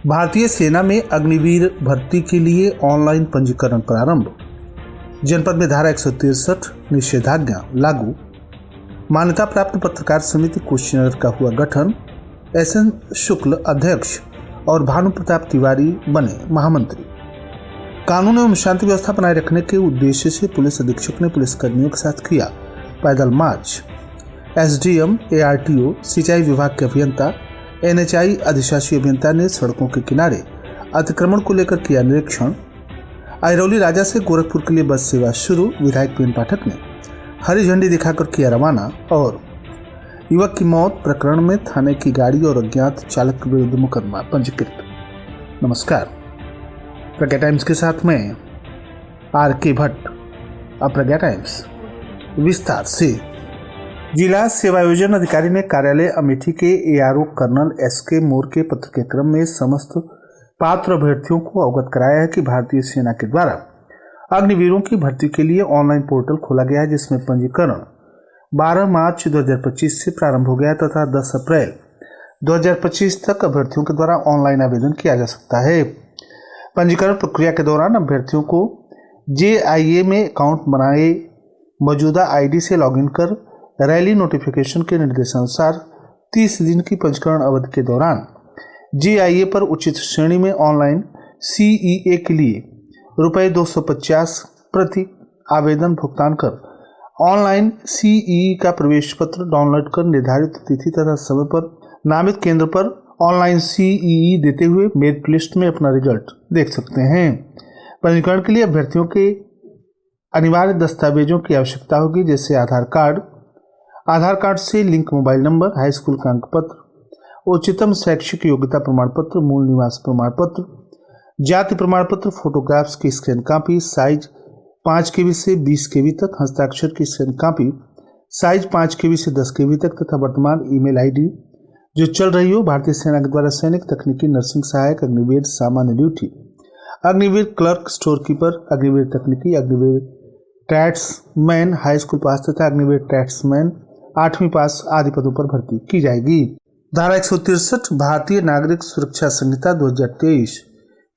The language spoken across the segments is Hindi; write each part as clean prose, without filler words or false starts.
भारतीय सेना में अग्निवीर भर्ती के लिए ऑनलाइन पंजीकरण प्रारंभ। जनपद में धारा 163 निषेधाज्ञा लागू। मान्यता प्राप्त पत्रकार समिति कुशीनगर का हुआ गठन। एसएन शुक्ल अध्यक्ष और भानु प्रताप तिवारी बने महामंत्री। कानून एवं शांति व्यवस्था बनाए रखने के उद्देश्य से पुलिस अधीक्षक ने पुलिसकर्मियों के साथ किया पैदल मार्च। एसडीएम, एआरटीओ, सिंचाई विभाग के अभियंता, एनएचआई अधिशासी अभियंता ने सड़कों के किनारे अतिक्रमण को लेकर किया निरीक्षण। अहिरौली राजा से गोरखपुर के लिए बस सेवा शुरू। विधायक पीएन पाठक ने हरी झंडी दिखाकर किया रवाना। और युवक की मौत प्रकरण में थाने की गाड़ी और अज्ञात चालक के विरुद्ध मुकदमा पंजीकृत। नमस्कार, प्रज्ञा टाइम्स के साथ में आर.के. भट्ट। अब प्रज्ञा टाइम्स विस्तार से। जिला सेवायोजन अधिकारी ने कार्यालय अमेठी के एआरओ कर्नल एसके मोर के पत्र के क्रम में समस्त पात्र अभ्यर्थियों को अवगत कराया है कि भारतीय सेना के द्वारा अग्निवीरों की भर्ती के लिए ऑनलाइन पोर्टल खोला गया है, जिसमें पंजीकरण 12 मार्च 2025 से प्रारंभ हो गया तथा 10 अप्रैल 2025 तक अभ्यर्थियों के द्वारा ऑनलाइन आवेदन किया जा सकता है। पंजीकरण प्रक्रिया के दौरान अभ्यर्थियों को JIA में अकाउंट बनाए मौजूदा आईडी से लॉगिन कर रैली नोटिफिकेशन के निर्देशानुसार 30 दिन की पंजीकरण अवधि के दौरान JIA पर उचित श्रेणी में ऑनलाइन CEA के लिए ₹250 प्रति आवेदन भुगतान कर ऑनलाइन CEE का प्रवेश पत्र डाउनलोड कर निर्धारित तिथि तथा समय पर नामित केंद्र पर ऑनलाइन CEE देते हुए मेरिट लिस्ट में अपना रिजल्ट देख सकते हैं। पंजीकरण के लिए अभ्यर्थियों के अनिवार्य दस्तावेजों की आवश्यकता होगी, जैसे आधार कार्ड से link mobile number, high school का अंक पत्र, उच्चतम शैक्षिक योग्यता प्रमाण पत्र, मूल निवास प्रमाण पत्र, जाति प्रमाण पत्र, फोटोग्राफ्स की स्कैन कॉपी, साइज 5 KB से 20 KB तक, हस्ताक्षर की स्कैन कॉपी, साइज 5 KB से 10 KB तक तथा वर्तमान ईमेल आईडी जो चल रही हो। भारतीय सेना के द्वारा सैनिक, तकनीकी, नर्सिंग सहायक, अग्निवीर सामान्य duty, Agniveer clerk, store keeper, Agniveer तकनीकी, अग्निवीर ट्रैड्समैन हाई स्कूल पास तथा अग्निवीर ट्रैड्समैन 8वीं पास आदि पदों पर भर्ती की जाएगी। धारा 163 भारतीय नागरिक सुरक्षा संहिता 2023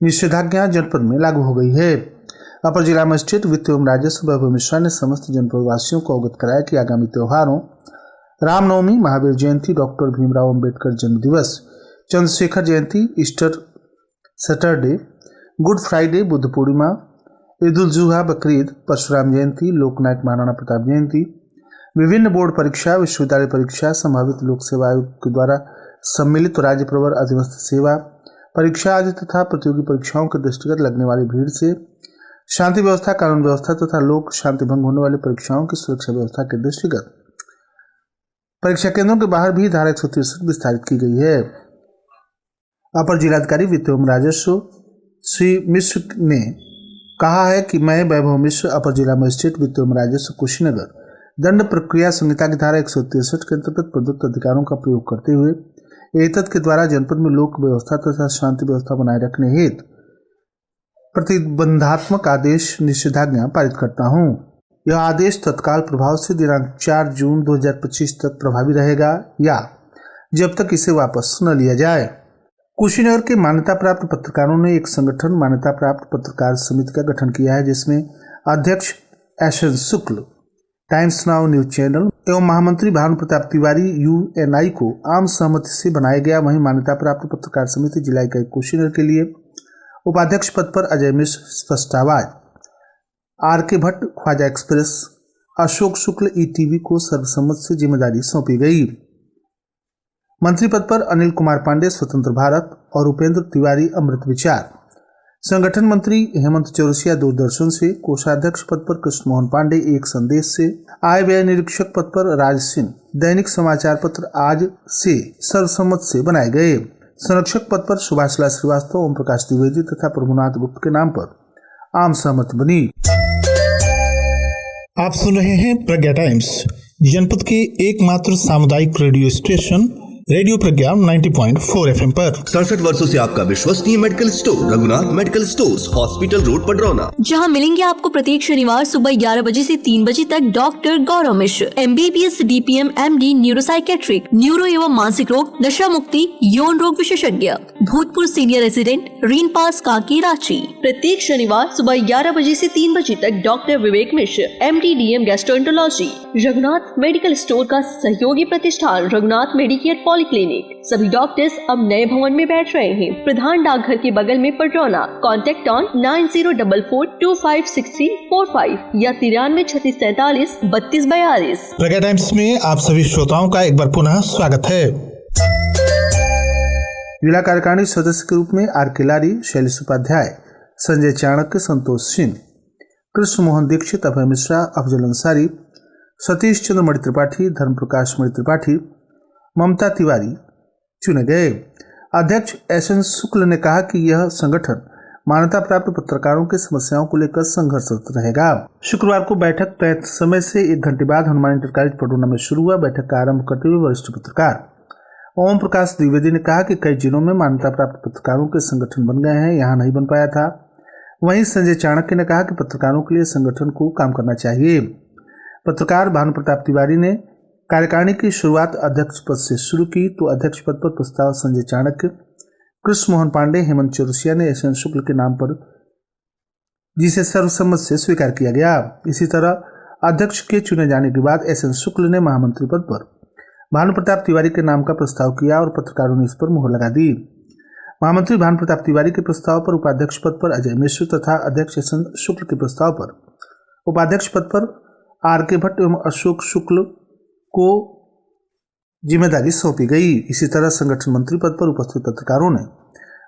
निषेधाज्ञा जनपद में लागू हो गई है। अपर जिला मजिस्ट्रेट वित्त एवं राजस्व वैभव मिश्रा ने समस्त जनपद वासियों को अवगत कराया कि आगामी त्योहारों रामनवमी, महावीर जयंती, डॉक्टर भीमराव अंबेडकर जन्म दिवस, Chandrashekhar Jayanti, Easter Saturday, good Friday, Buddha Purnima, Eid ul Zuha, Bakrid, Parshuram Jayanti, लोकनायक महाराणा प्रताप जयंती, विभिन्न बोर्ड परीक्षा, विश्वविद्यालय परीक्षा, संभावित लोक सेवा आयोग के द्वारा सम्मिलित राज्य प्रवर अधीनस्थ सेवा परीक्षा आदि तथा प्रतियोगी परीक्षाओं के दृष्टिगत लगने वाली भीड़ से शांति व्यवस्था, कानून व्यवस्था तथा लोक शांति भंग होने वाली परीक्षाओं की सुरक्षा व्यवस्था के दृष्टिगत परीक्षा केंद्रों के बाहर भी धारा 163 विस्तारित की गई है। अपर जिलाधिकारी वित्त एवं राजस्व श्री मिश्र ने कहा है कि मैं वैभव मिश्र, अपर जिला मजिस्ट्रेट वित्त एवं राजस्व कुशीनगर, दंड प्रक्रिया संहिता की धारा 163 के अंतर्गत प्रदत्त अधिकारों का प्रयोग करते हुए एतद के द्वारा जनपद में लोक व्यवस्था तथा शांति व्यवस्था बनाए रखने हेतु प्रतिबंधात्मक आदेश निषेधाज्ञा पारित करता हूँ। यह आदेश तत्काल प्रभाव से दिनांक 4 जून 2025 तक प्रभावी रहेगा या जब तक इसे वापस न लिया जाए। कुशीनगर के मान्यता प्राप्त पत्रकारों ने एक संगठन मान्यता प्राप्त पत्रकार समिति का गठन किया है, जिसमें अध्यक्ष एसएन शुक्ल, टाइम्स नाउ न्यूज चैनल एवं महामंत्री भानु प्रताप तिवारी UNI को आम सहमति से बनाया गया। वहीं मान्यता प्राप्त पत्रकार समिति जिला इकाई कुशीनगर के लिए उपाध्यक्ष पद पर अजय मिश्र, स्पष्टावाज, आर.के. भट्ट, ख्वाजा एक्सप्रेस, अशोक शुक्ल ETV को सर्वसम्मत से जिम्मेदारी सौंपी गई। मंत्री पद पर अनिल कुमार पांडे, स्वतंत्र भारत, और उपेंद्र तिवारी, अमृत विचार। संगठन मंत्री हेमंत चौरसिया, दूरदर्शन से। कोषाध्यक्ष पद पर कृष्ण मोहन पांडे, एक संदेश से। आय व्यय निरीक्षक पद पर राज सिंह, दैनिक समाचार पत्र आज से सर्वसम्मत से बनाए गए। संरक्षक पद पर सुभाष लाल श्रीवास्तव, ओम प्रकाश द्विवेदी तथा प्रभुनाथ गुप्त के नाम पर आम सहमति बनी। आप सुन रहे हैं प्रज्ञा टाइम्स, जनपद के एकमात्र सामुदायिक रेडियो स्टेशन रेडियो प्रज्ञा 90.4 FM पर। 67 वर्षों से आपका विश्वसनीय medical store Raghunath medical stores, hospital road, Padrauna, जहां मिलेंगे आपको प्रत्येक शनिवार सुबह 11 बजे से 3 बजे तक डॉक्टर गौरव मिश्र, MBBS, DPM, MD, neuropsychiatric, neuro एवं मानसिक रोग, नशा मुक्ति, यौन रोग विशेषज्ञ, भूतपूर्व सीनियर रेजिडेंट रीन पास काकी रांची। प्रत्येक शनिवार सुबह 11 बजे से 3 बजे तक डॉक्टर विवेक मिश्र MD/DM gastroenterology. Raghunath medical store का सहयोगी प्रतिष्ठान रघुनाथ मेडिकेयर पॉलीक्लिनिक। सभी डॉक्टर्स अब नए भवन में बैठ रहे हैं, प्रधान डाकघर के बगल में पटरौना। कॉन्टैक्ट ऑन 9044256345 या 9336433242। प्रज्ञा टाइम्स में आप सभी श्रोताओं का एक बार पुनः स्वागत है। जिला कार्यकारिणी सदस्य के रूप में आर केलारी, शैलेश उपाध्याय, संजय चाणक्य, संतोष सिंह, कृष्ण मोहन दीक्षित, अभय मिश्रा, अफजल अंसारी, सतीश चंद्र मणि त्रिपाठी, धर्म प्रकाश मणि त्रिपाठी, ममता तिवारी चुने गए। अध्यक्ष SN शुक्ल ने कहा कि यह संगठन मान्यता प्राप्त पत्रकारों की समस्याओं को लेकर संघर्षरत रहेगा। शुक्रवार को बैठक तय समय से 1 घंटे बाद हनुमान इंटर कॉलेज पटोना में शुरू हुआ। बैठक का आरंभ करते हुए वरिष्ठ पत्रकार ओम प्रकाश द्विवेदी ने कहा कि कई जिलों में मान्यता प्राप्त पत्रकारों के संगठन बन गए हैं, यहाँ नहीं बन पाया था। वहीं संजय चाणक्य ने कहा कि पत्रकारों के लिए संगठन को काम करना चाहिए। पत्रकार भानु प्रताप तिवारी ने कार्यकारिणी की शुरुआत अध्यक्ष पद से शुरू की तो अध्यक्ष पद पर प्रस्ताव संजय चाणक्य, कृष्ण मोहन पांडे, हेमंत चौरसिया ने SN शुक्ल के नाम पर, जिसे सर्वसम्मत से स्वीकार किया गया। इसी तरह अध्यक्ष के चुने जाने के बाद SN शुक्ल ने महामंत्री पद पर भानु प्रताप तिवारी के नाम का प्रस्ताव किया और पत्रकारों ने इस पर मुहर लगा दी। महामंत्री भानु प्रताप तिवारी के प्रस्ताव पर उपाध्यक्ष पद पर अजय मिश्र तथा अध्यक्ष SN शुक्ल के प्रस्ताव पर उपाध्यक्ष पद पर RK भट्ट एवं अशोक शुक्ल को जिम्मेदारी सौंपी गई। इसी तरह संगठन मंत्री पद पर उपस्थित पत्रकारों ने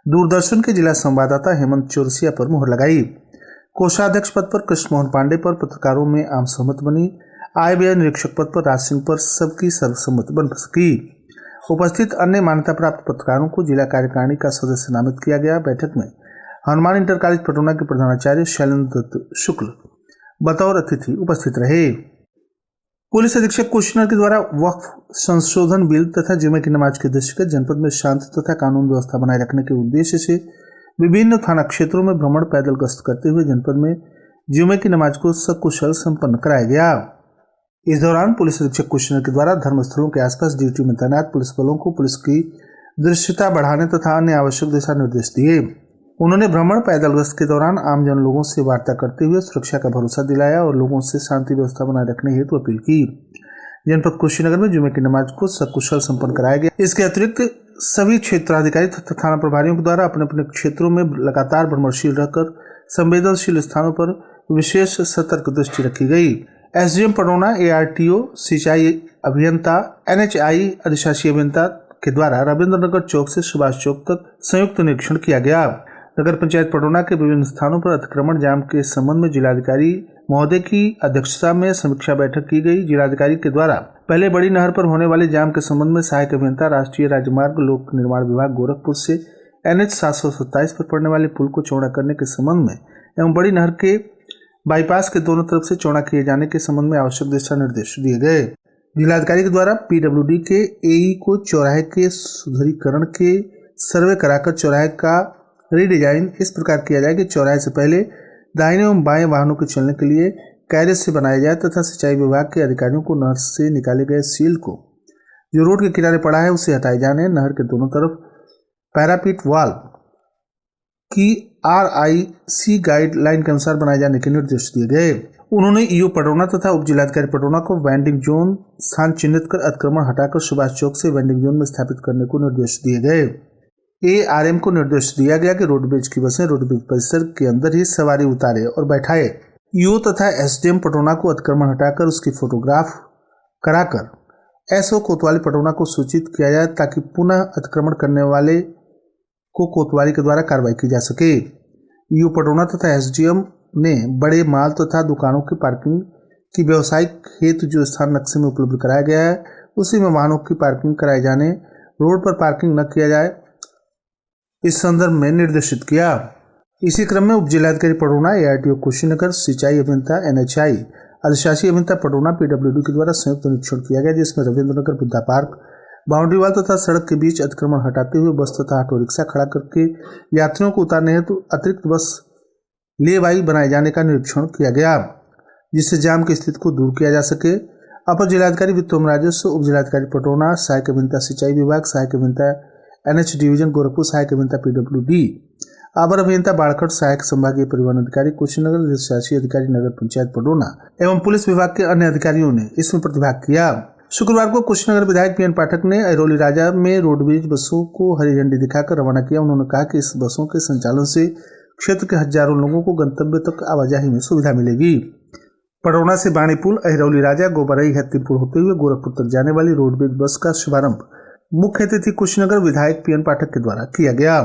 दूरदर्शन के जिला संवाददाता हेमंत चौरसिया पर मुहर लगाई। कोषाध्यक्ष पद पर कृष्ण मोहन पांडे पर पत्रकारों में आम सहमति बनी। आय व्यय निरीक्षक पद पर राज सिंह पर सबकी सर्वसम्मति बन सकी। उपस्थित अन्य मान्यता प्राप्त पत्रकारों को जिला कार्यकारिणी का सदस्य नामित किया गया। बैठक में हनुमान इंटर कॉलेज पटोना के प्रधानाचार्य शैलेंद्र दत्त शुक्ल बतौर अतिथि उपस्थित रहे। पुलिस अधीक्षक कुशीनगर के द्वारा वक्फ संशोधन बिल तथा जुमे की नमाज के दृष्टिगत जनपद में शांति तथा कानून व्यवस्था बनाए रखने के उद्देश्य से विभिन्न थाना क्षेत्रों में भ्रमण पैदल गश्त करते हुए जनपद में जुमे की नमाज को सकुशल संपन्न कराया गया। इस दौरान पुलिस अधीक्षक कुशीनगर के द्वारा धर्मस्थलों के आसपास ड्यूटी में तैनात पुलिस बलों को पुलिस की दृश्यता बढ़ाने तथा अन्य आवश्यक दिशा निर्देश दिए। उन्होंने भ्रमण पैदल गश्त के दौरान आमजन लोगों से वार्ता करते हुए सुरक्षा का भरोसा दिलाया और लोगों से शांति व्यवस्था बनाए रखने हेतु अपील की। जनपद कुशीनगर में जुमे की नमाज को सकुशल संपन्न कराया गया। इसके अतिरिक्त सभी क्षेत्राधिकारी तथा थाना प्रभारियों के द्वारा अपने अपने क्षेत्रों में लगातार भ्रमणशील रहकर संवेदनशील स्थानों पर विशेष सतर्क दृष्टि रखी गई। SDM पटोना, ARTO, सिंचाई अभियंता, NHI अधिशासी अभियंता के द्वारा रविंद्रनगर चौक से सुभाष चौक तक संयुक्त निरीक्षण किया गया। नगर पंचायत पटोना के विभिन्न स्थानों पर अतिक्रमण जाम के संबंध में जिलाधिकारी महोदय की अध्यक्षता में समीक्षा बैठक की गई। जिलाधिकारी के द्वारा पहले बड़ी नहर पर होने वाले जाम के संबंध में सहायक अभियंता, राष्ट्रीय राजमार्ग लोक निर्माण विभाग गोरखपुर से NH 727 पर पड़ने वाले पुल को चौड़ा करने के संबंध में एवं बड़ी नहर के बाईपास के दोनों तरफ से चौड़ा किए जाने के संबंध में आवश्यक दिशा निर्देश दिए गए। जिलाधिकारी के द्वारा PWD के AE को चौराहे के सुदृढ़ीकरण के सर्वे कराकर चौराहे का रीडिजाइन इस प्रकार किया जाए कि चौराहे से पहले दाहिने एवं बाएं वाहनों के चलने के लिए कैरेज से बनाया जाए तथा सिंचाई विभाग के अधिकारियों को नहर से निकाले गए सील को जो रोड के किनारे पड़ा है उसे हटाए जाने, नहर के दोनों तरफ पैरापीट वाल की RIC गाइडलाइन के अनुसार बनाए जाने के निर्देश दिए गए। उन्होंने EO पटोना तथा उप जिलाधिकारी पटोना को वेंडिंग जोन स्थान चिन्हित कर अतिक्रमण हटाकर सुभाष चौक से वेंडिंग जोन में स्थापित करने को निर्देश दिए गए। ARM को निर्देश दिया गया कि रोडवेज की बसें रोडवेज परिसर के अंदर ही सवारी उतारे और बैठाए। EO तथा SDM पटोना को अतिक्रमण हटाकर उसकी फोटोग्राफ कराकर SO कोतवाली पटोना को सूचित किया जाए ताकि पुनः अतिक्रमण करने वाले को कोतवाली के द्वारा कार्रवाई की जा सके। EO पटोना तथा SDM ने बड़े माल तथा दुकानों की पार्किंग की व्यावसायिक हेतु जो स्थान नक्शे में उपलब्ध कराया गया है उसी में वाहनों की पार्किंग कराए जाने, रोड पर पार्किंग न किया जाए, इस संदर्भ में निर्देशित किया। इसी क्रम में उप जिलाधिकारी पटोना, ARTO कुशीनगर, सिंचाई अभियंता, NHI अधिशासी अभियंता पटोना PWD के द्वारा संयुक्त निरीक्षण किया गया, जिसमें रविंद्रनगर बुद्धा पार्क बाउंड्री वाल तथा सड़क के बीच अतिक्रमण हटाते हुए बस तथा ऑटो रिक्शा खड़ा करके यात्रियों को उतारने हेतु अतिरिक्त बस लेवाई बनाए जाने का निरीक्षण किया गया, जिससे जाम की स्थिति को दूर किया जा सके। अपर जिलाधिकारी वित्त एवं राजस्व, उप जिलाधिकारी पटोना, सहायक अभियंता सिंचाई विभाग, सहायक अभियंता NH डिवीजन गोरखपुर सहायक अभियंता PWD, अवर अभियंता बाड़खट, सहायक संभागीय परिवहन अधिकारी कुशीनगर, शासी अधिकारी नगर पंचायत पडोना एवं पुलिस विभाग के अन्य अधिकारियों ने इसमें प्रतिभाग किया। शुक्रवार को कुशीनगर विधायक PN पाठक ने अहिरौली राजा में रोडवेज बसों को हरी झंडी दिखाकर रवाना किया। उन्होंने कहा कि इस बसों के संचालन से क्षेत्र के हजारों लोगों को गंतव्य तक आवाजाही में सुविधा मिलेगी। पडौना से बाणीपुल, अहिरौली राजा, गोबरई, हत्तीपुर होते हुए गोरखपुर तक जाने वाली रोडवेज बस का शुभारंभ मुख्य अतिथि कुशीनगर विधायक PN पाठक के द्वारा किया गया।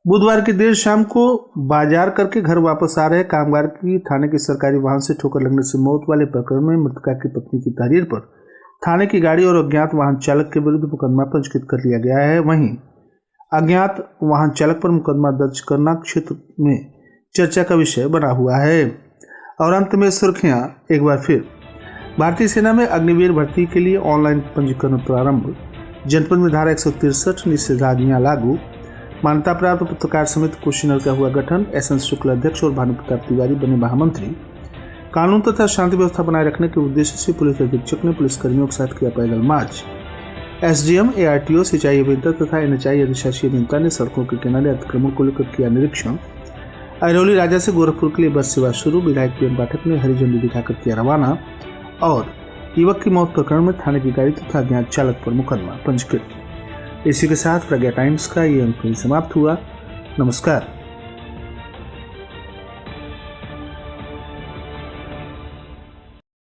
बुधवार की देर शाम को बाजार करके घर वापस आ रहे कामगार की थाने के सरकारी वाहन से ठोकर लगने से मौत वाले प्रकरण में मृतका की पत्नी की तहरीर पर थाने की गाड़ी और अज्ञात वाहन चालक के विरुद्ध मुकदमा पंजीकृत कर लिया गया है। वहीं अज्ञात वाहन चालक पर मुकदमा दर्ज करना क्षेत्र में चर्चा का विषय बना हुआ है। और अंत में सुर्खियां एक बार फिर। भारतीय सेना में अग्निवीर भर्ती के लिए ऑनलाइन पंजीकरण प्रारंभ। जनपद में धारा 163 निषेधाज्ञा लागू। मान्यता प्राप्त पत्रकार समिति कुशीनगर का हुआ गठन। SN शुक्ल अध्यक्ष और भानु प्रताप तिवारी बने महामंत्री। कानून तथा शांति व्यवस्था बनाए रखने के उद्देश्य से पुलिस अधीक्षक ने पुलिसकर्मियों के साथ किया पैदल मार्च। SDM, ARTO, सिंचाई अभियंता तथा NHI अधिशासी अभियंता ने सड़कों के किनारे अतिक्रमण को लेकर किया निरीक्षण। अहिरौली राजा से गोरखपुर के लिए बस सेवा शुरू। विधायक PN पाठक ने हरी झंडी दिखाकर किया रवाना। और युवक की मौत प्रकरण में थाने की गाड़ी तथा अज्ञात चालक पर मुकदमा पंजीकृत। इसी के साथ प्रज्ञा टाइम्स का ये अंक समाप्त हुआ। नमस्कार।